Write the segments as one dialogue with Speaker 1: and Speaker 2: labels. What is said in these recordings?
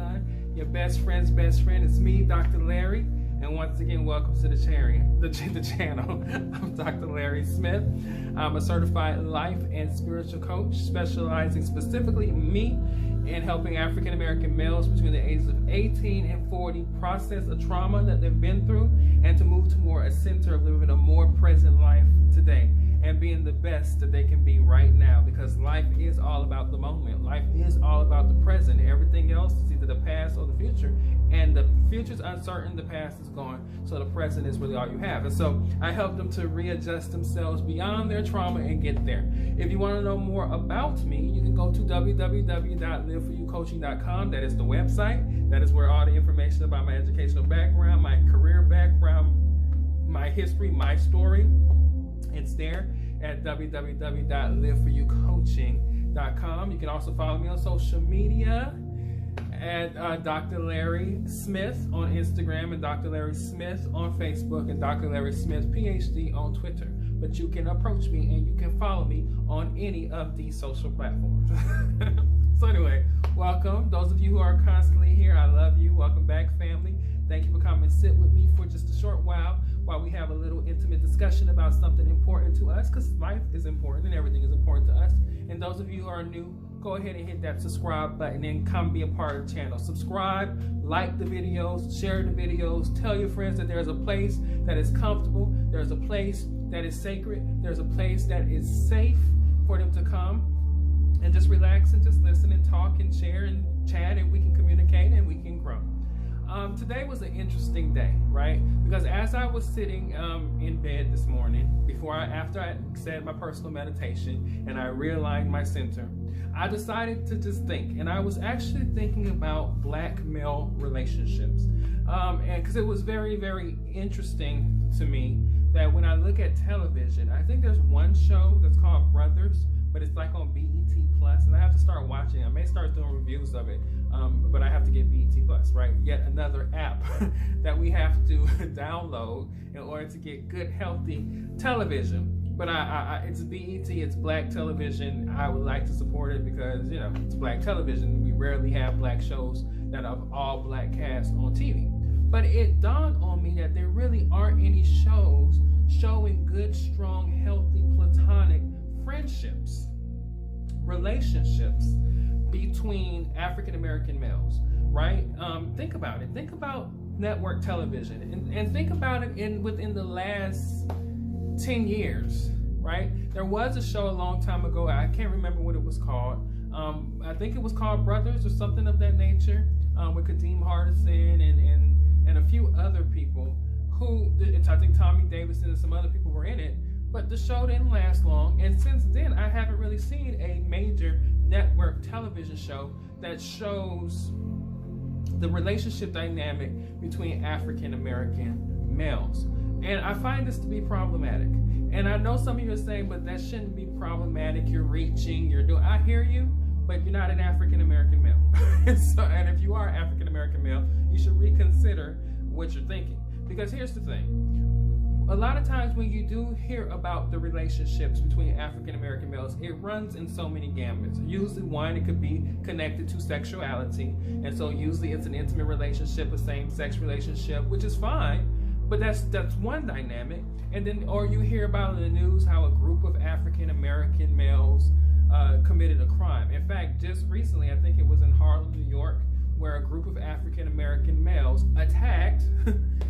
Speaker 1: son, your best friend's best friend. It's me, Dr. Larry, and once again, welcome to the channel. I'm Dr. Larry Smith. I'm a certified life and spiritual coach, specializing specifically in helping African American males between the ages of 18 and 40 process a trauma that they've been through and to move to a center of living a more present life today and being the best that they can be right now, because life is all about the moment. Life is all about the present. Everything else is either the past or the future, and the future's uncertain, the past is gone, so the present is really all you have. And so I help them to readjust themselves beyond their trauma and get there. If you want to know more about me, you can go to www.liveforyoucoaching.com. That is the website. That is where all the information about my educational background, my career background, my history, my story, it's there at www.liveforyoucoaching.com. You can also follow me on social media at Dr. Larry Smith on Instagram and Dr. Larry Smith on Facebook and Dr. Larry Smith PhD on Twitter. But you can approach me and you can follow me on any of these social platforms. So anyway, welcome. Those of you who are constantly here, I love you. Welcome back, family. Thank you for coming and sit with me for just a short while we have a little intimate discussion about something important to us, because life is important and everything is important to us. And those of you who are new, go ahead and hit that subscribe button and come be a part of the channel. Subscribe, like the videos, share the videos, tell your friends that there's a place that is comfortable, there's a place that is sacred, there's a place that is safe for them to come and just relax and just listen and talk and share and chat, and we can communicate and we can grow. Today was an interesting day, right? Because as I was sitting in bed this morning, after I said my personal meditation and I realigned my center, I decided to just think, and I was actually thinking about black male relationships, and because it was very, very interesting to me that when I look at television, I think there's one show that's called Brothers, but it's like on BET Plus, and I have to start watching. I may start doing reviews of it, but I have to get BET Plus, right? Yet another app that we have to download in order to get good, healthy television. But it's BET, it's black television. I would like to support it because, you know, it's black television. We rarely have black shows that have all black casts on TV. But it dawned on me that there really aren't any shows showing good, strong, healthy, platonic friendships, relationships between African American males, right? Think about it. Think about network television, and think about it within the last 10 years, right? There was a show a long time ago. I can't remember what it was called. I think it was called Brothers or something of that nature, with Kadeem Hardison and a few other people who, I think Tommy Davidson and some other people were in it. But the show didn't last long, and since then I haven't really seen a major network television show that shows the relationship dynamic between African American males. And I find this to be problematic. And I know some of you are saying, but that shouldn't be problematic. You're reaching, you're doing. I hear you, but you're not an African American male. And if you are an African American male, you should reconsider what you're thinking. Because here's the thing. A lot of times when you do hear about the relationships between African American males, it runs in so many gambits. Usually one, it could be connected to sexuality. And so usually it's an intimate relationship, a same-sex relationship, which is fine. But that's one dynamic. And then, or you hear about in the news how a group of African American males committed a crime. In fact, just recently, I think it was in Harlem, New York, where a group of African American males attacked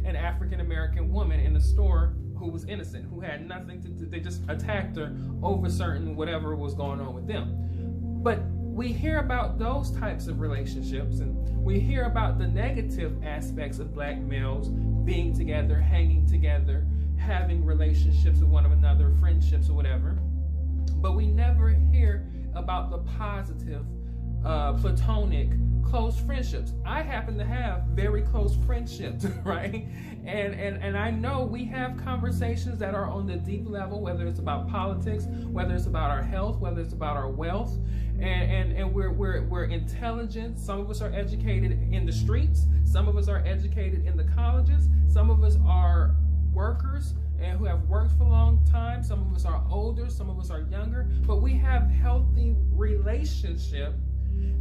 Speaker 1: an African American woman in a store who was innocent, who had nothing to do. They just attacked her over certain whatever was going on with them. But we hear about those types of relationships, and we hear about the negative aspects of black males being together, hanging together, having relationships with one another, friendships or whatever. But we never hear about the positive, platonic, close friendships. I happen to have very close friendships, right? And I know we have conversations that are on the deep level, whether it's about politics, whether it's about our health, whether it's about our wealth, and we're intelligent. Some of us are educated in the streets. Some of us are educated in the colleges. Some of us are workers and who have worked for a long time. Some of us are older. Some of us are younger. But we have healthy relationship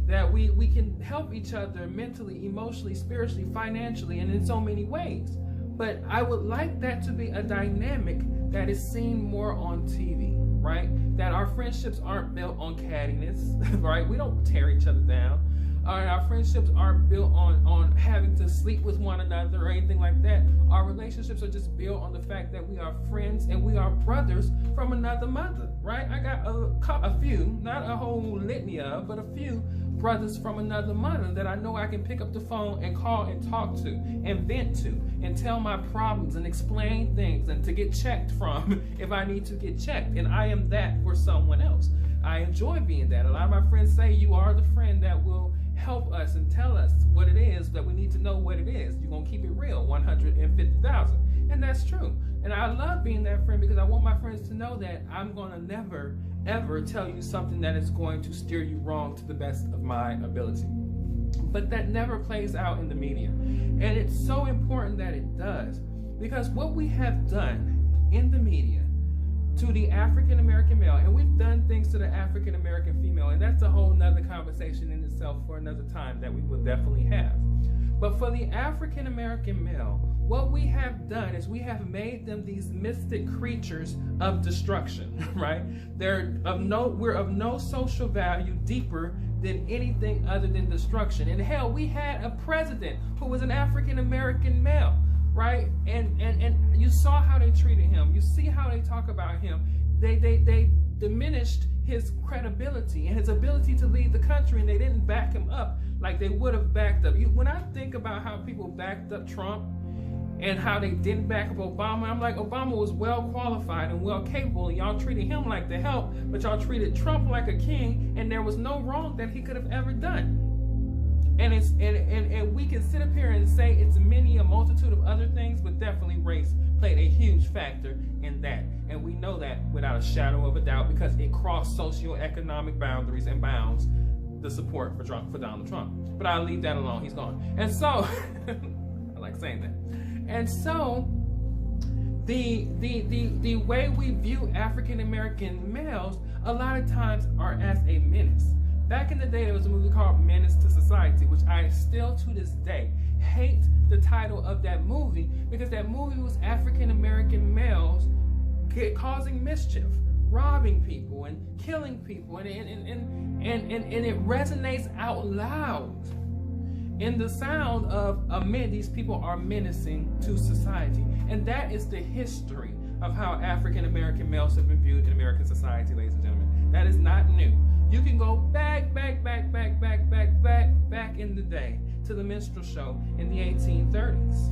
Speaker 1: that we can help each other mentally, emotionally, spiritually, financially, and in so many ways. But I would like that to be a dynamic that is seen more on TV, right? That our friendships aren't built on cattiness, right? We don't tear each other down. Our friendships aren't built on having to sleep with one another or anything like that. Our relationships are just built on the fact that we are friends and we are brothers from another mother, right? I got a few, not a whole litany of, but a few brothers from another mother that I know I can pick up the phone and call and talk to and vent to and tell my problems and explain things and to get checked from if I need to get checked. And I am that for someone else. I enjoy being that. A lot of my friends say you are the friend that will help us and tell us what it is that we need to know what it is. You're going to keep it real, 150,000. And that's true. And I love being that friend because I want my friends to know that I'm going to never, ever tell you something that is going to steer you wrong to the best of my ability. But that never plays out in the media. And it's so important that it does, because what we have done in the media to the African American male, and we've done things to the African American female, and that's a whole nother conversation in itself for another time that we will definitely have. But for the African American male, what we have done is we have made them these mystic creatures of destruction, right? We're of no social value deeper than anything other than destruction. And hell, we had a president who was an African American male, right? And you saw how they treated him. You see how they talk about him. They diminished his credibility and his ability to lead the country, and they didn't back him up like they would have backed up. When I think about how people backed up Trump and how they didn't back up Obama, I'm like, Obama was well qualified and well capable, and y'all treated him like the help, but y'all treated Trump like a king, and there was no wrong that he could have ever done. And we can sit up here and say it's a multitude of other things, but definitely race played a huge factor in that. And we know that without a shadow of a doubt, because it crossed socioeconomic boundaries and bounds the support for Donald Trump. But I'll leave that alone. He's gone. And so, I like saying that. And so, the way we view African American males a lot of times are as a menace. Back in the day, there was a movie called Menace to Society, which I still to this day hate the title of that movie, because that movie was African American males causing mischief, robbing people and killing people, and it resonates out loud in the sound of these people are menacing to society. And that is the history of how African American males have been viewed in American society, ladies and gentlemen. That is not new. You can go back in the day to the minstrel show in the 1830s,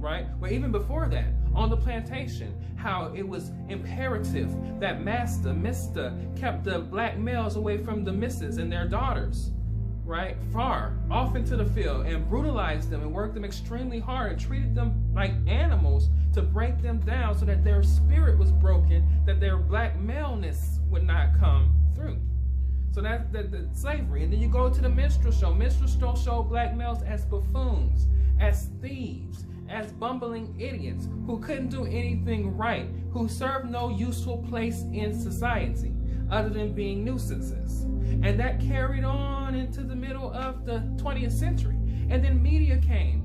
Speaker 1: right? But even before that, on the plantation, how it was imperative that Mister kept the black males away from the misses and their daughters, right? Far off into the field, and brutalized them and worked them extremely hard and treated them like animals to break them down so that their spirit was broken, that their black maleness would not come through. So that's the slavery. And then you go to the minstrel show. Minstrel show showed black males as buffoons, as thieves, as bumbling idiots who couldn't do anything right, who served no useful place in society other than being nuisances. And that carried on into the middle of the 20th century. And then media came,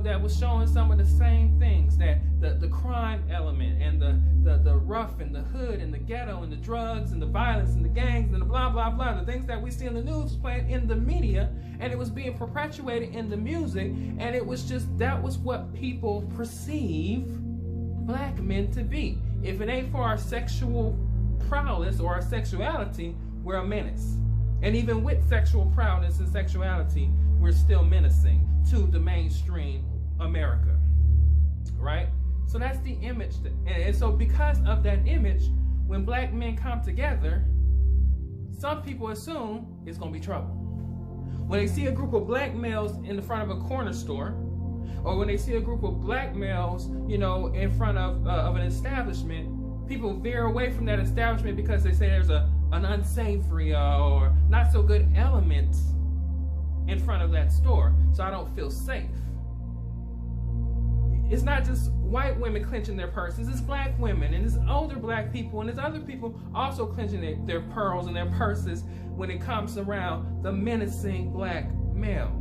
Speaker 1: that was showing some of the same things, that the crime element and the rough and the hood and the ghetto and the drugs and the violence and the gangs and the blah, blah, blah, the things that we see in the news was playing in the media, and it was being perpetuated in the music, and it was just, that was what people perceive black men to be. If it ain't for our sexual prowess or our sexuality, we're a menace. And even with sexual prowess and sexuality, we're still menacing to the mainstream America, right? So that's the image. And so because of that image, when black men come together, some people assume it's going to be trouble. When they see a group of black males in the front of a corner store, or when they see a group of black males, in front of an establishment, people veer away from that establishment because they say there's an unsavory or not so good element in front of that store, so I don't feel safe. It's not just white women clenching their purses, it's black women, and it's older black people, and it's other people also clenching their pearls and their purses when it comes around the menacing black male.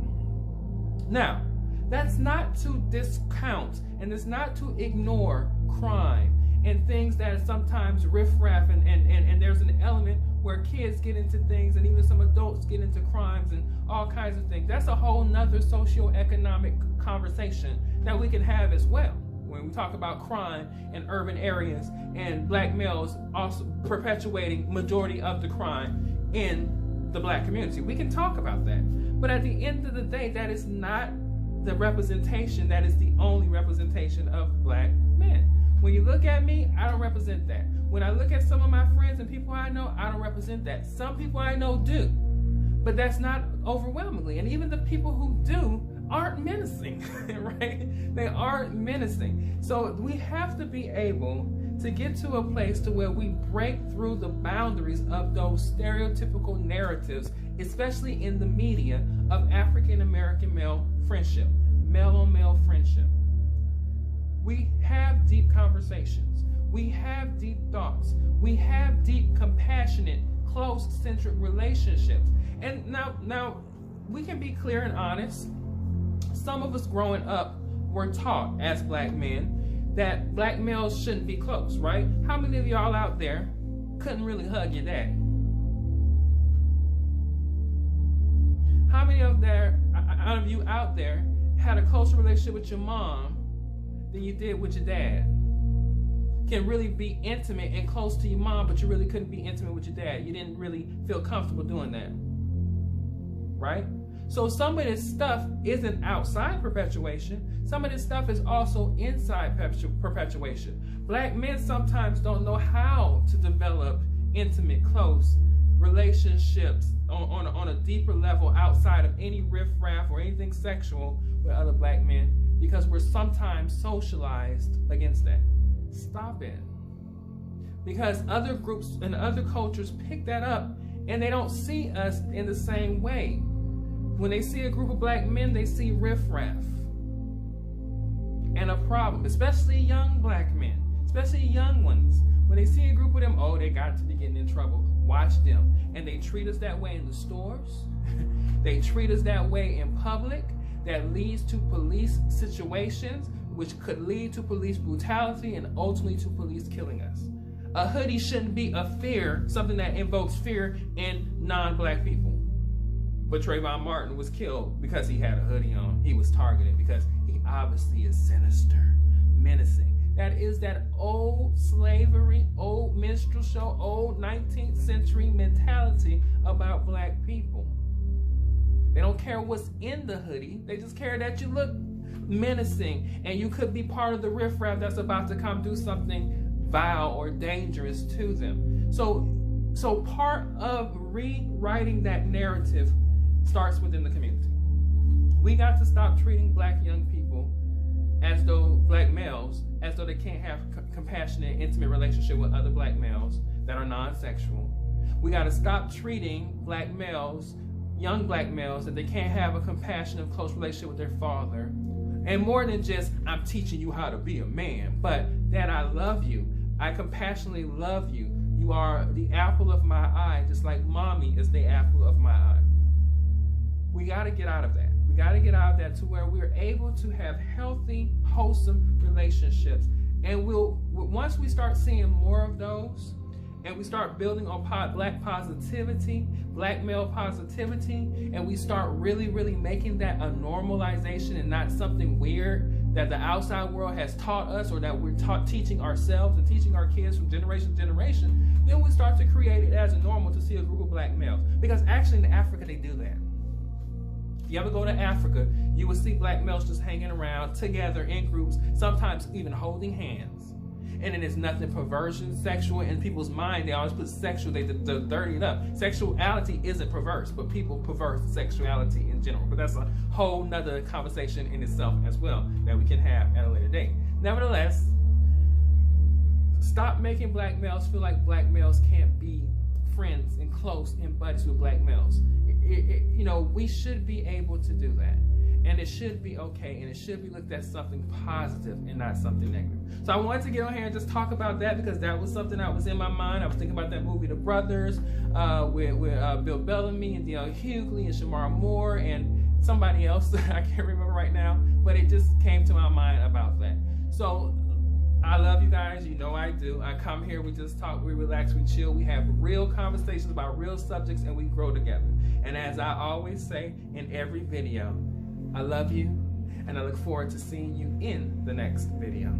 Speaker 1: Now, that's not to discount and it's not to ignore crime and things that sometimes riffraff and there's an element where kids get into things and even some adults get into crimes and all kinds of things. That's a whole nother socioeconomic conversation that we can have as well when we talk about crime in urban areas and black males also perpetuating majority of the crime in the black community. We can talk about that. But at the end of the day, that is not the representation, that is the only representation of black men. When you look at me, I don't represent that. When I look at some of my friends and people I know, I don't represent that. Some people I know do, but that's not overwhelmingly. And even the people who do aren't menacing, right? They aren't menacing. So we have to be able to get to a place to where we break through the boundaries of those stereotypical narratives, especially in the media, of African-American male friendship, male-on-male friendship. We have deep conversations. We have deep thoughts. We have deep, compassionate, close, centric relationships. And now we can be clear and honest. Some of us growing up were taught as black men that black males shouldn't be close, right? How many of y'all out there couldn't really hug your daddy? How many of you out there had a closer relationship with your mom than you did with your dad? Can really be intimate and close to your mom, but you really couldn't be intimate with your dad. You didn't really feel comfortable doing that, right? So some of this stuff isn't outside perpetuation. Some of this stuff is also inside perpetuation. Black men sometimes don't know how to develop intimate, close relationships on a deeper level outside of any riffraff or anything sexual with other black men, because we're sometimes socialized against that. Stop it. Because other groups and other cultures pick that up and they don't see us in the same way. When they see a group of black men, they see riffraff and a problem, especially young black men, especially young ones. When they see a group of them, oh, they got to be getting in trouble. Watch them. And they treat us that way in the stores. They treat us that way in public. That leads to police situations, which could lead to police brutality and ultimately to police killing us. A hoodie shouldn't be a fear, something that invokes fear in non-black people. But Trayvon Martin was killed because he had a hoodie on. He was targeted because he obviously is sinister, menacing. That is that old slavery, old minstrel show, old 19th century mentality about black people. They don't care what's in the hoodie. They just care that you look menacing and you could be part of the riffraff that's about to come do something vile or dangerous to them. So part of rewriting that narrative starts within the community. We got to stop treating black young people as though, black males, as though they can't have compassionate, intimate relationship with other black males that are non-sexual. We got to stop treating black males, young black males, that they can't have a compassionate, close relationship with their father. And more than just, I'm teaching you how to be a man, but that I love you. I compassionately love you. You are the apple of my eye, just like mommy is the apple of my eye. We got to get out of that. We got to get out of that to where we're able to have healthy, wholesome relationships. And once we start seeing more of those, and we start building on black positivity, black male positivity, and we start really, really making that a normalization and not something weird that the outside world has taught us or that we're teaching ourselves and teaching our kids from generation to generation, then we start to create it as a normal to see a group of black males. Because actually in Africa, they do that. If you ever go to Africa, you will see black males just hanging around together in groups, sometimes even holding hands. And then there's nothing perversion, sexual in people's mind. They always put sexual, they dirty it up. Sexuality isn't perverse, but people perverse sexuality in general. But that's a whole nother conversation in itself as well that we can have at a later date. Nevertheless, stop making black males feel like black males can't be friends and close and buddies with black males. you know, we should be able to do that. And it should be okay, and it should be looked at something positive and not something negative. So I wanted to get on here and just talk about that because that was something that was in my mind. I was thinking about that movie, The Brothers, with Bill Bellamy and D.L. Hughley and Shamar Moore and somebody else that I can't remember right now, but it just came to my mind about that. So I love you guys, you know I do. I come here, we just talk, we relax, we chill, we have real conversations about real subjects, and we grow together. And as I always say in every video, I love you, and I look forward to seeing you in the next video.